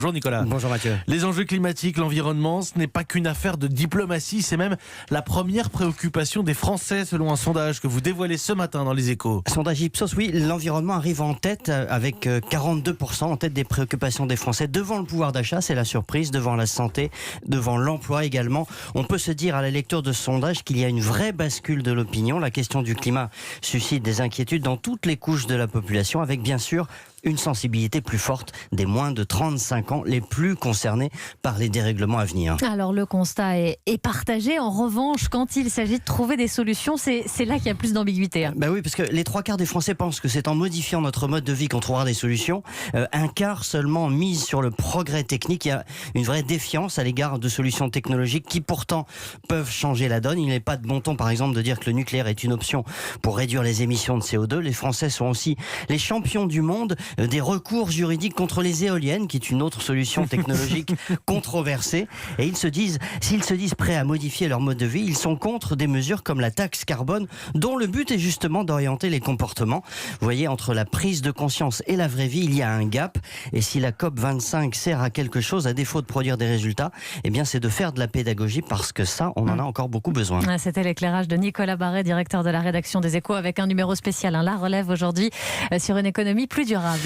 Bonjour Nicolas. Bonjour Mathieu. Les enjeux climatiques, l'environnement, ce n'est pas qu'une affaire de diplomatie, c'est même la première préoccupation des Français selon un sondage que vous dévoilez ce matin dans Les Échos. Sondage Ipsos, oui, l'environnement arrive en tête avec 42% en tête des préoccupations des Français. Devant le pouvoir d'achat, c'est la surprise, devant la santé, devant l'emploi également. On peut se dire à la lecture de ce sondage qu'il y a une vraie bascule de l'opinion. La question du climat suscite des inquiétudes dans toutes les couches de la population, avec bien sûr une sensibilité plus forte des moins de 35 ans, les plus concernés par les dérèglements à venir. Alors le constat est partagé. En revanche, quand il s'agit de trouver des solutions, c'est là qu'il y a plus d'ambiguïté. Ben oui, parce que les 3/4 des Français pensent que c'est en modifiant notre mode de vie qu'on trouvera des solutions. Un quart seulement mise sur le progrès technique. Il y a une vraie défiance à l'égard de solutions technologiques qui pourtant peuvent changer la donne. Il n'est pas de bon ton, par exemple, de dire que le nucléaire est une option pour réduire les émissions de CO2. Les Français sont aussi les champions du monde des recours juridiques contre les éoliennes, qui est une autre solution technologique controversée. Et s'ils se disent prêts à modifier leur mode de vie, ils sont contre des mesures comme la taxe carbone, dont le but est justement d'orienter les comportements. Vous voyez, entre la prise de conscience et la vraie vie, il y a un gap. Et si la COP25 sert à quelque chose, à défaut de produire des résultats, eh bien c'est de faire de la pédagogie, parce que ça, on en a encore beaucoup besoin. C'était l'éclairage de Nicolas Barret, directeur de la rédaction des Échos, avec un numéro spécial, La Relève aujourd'hui, sur une économie plus durable.